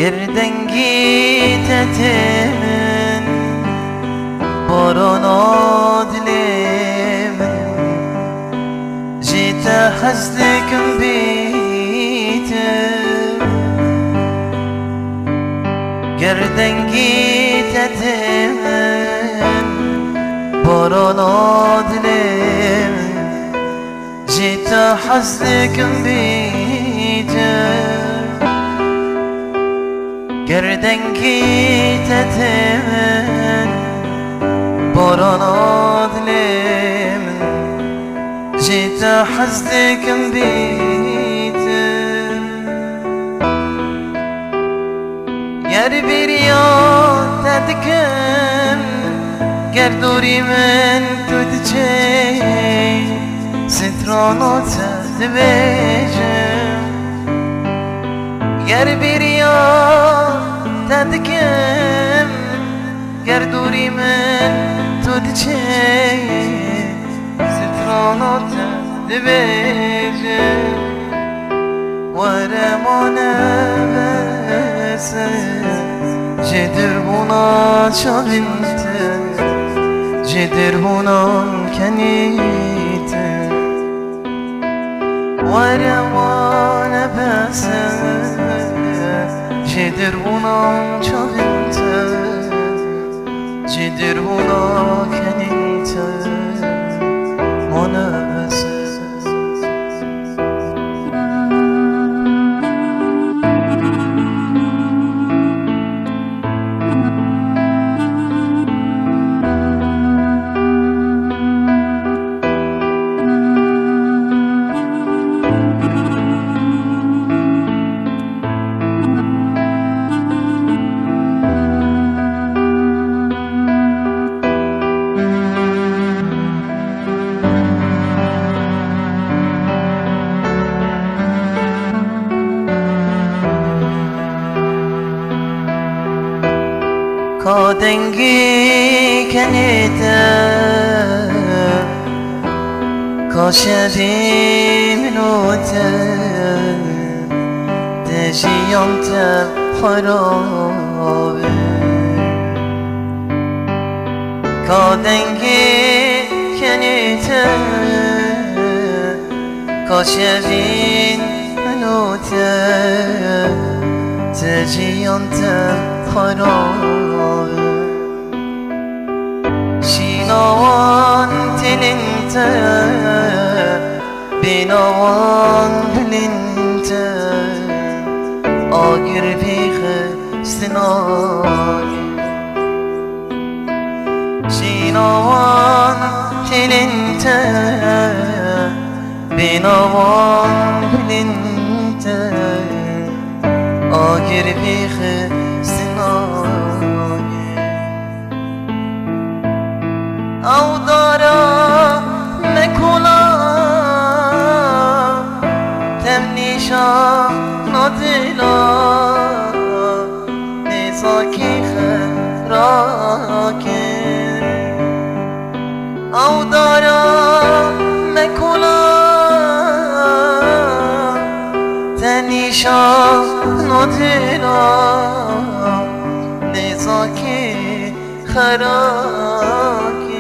گردنگی تیمن باران دلم جيت حزنكم بيتم گردنگی تیمن باران دلم جيت حزنكم بيتم گردنگی تیمن باران دلم جيت حزنكم بيتم گر بريان تدكم گر دوری من تدجي سترانات دبيجم گر بريان تدكم گر دوری من تدجي سترانات دبيجم ورمانه بسن جدر بونا چالنته جدر بونا کنیته ورمانه بسن جدر بونا چالنته جدر بونا کنیته مانه بسن کادنگی کنیده کاشدی منوته دجیام تب خرابه کادنگی کنیده کاشدی منوته دجیام تب خرابه شیناوان تلنته بیناوان بلنته آگر بیخ سنای شیناوان تلنته بیناوان بلنته آگر بیخ او دارا مکولا تمنیشا ندلا نزاکی خراکن او دارا مکولا تمنیشا ندلا نزاکی خراکن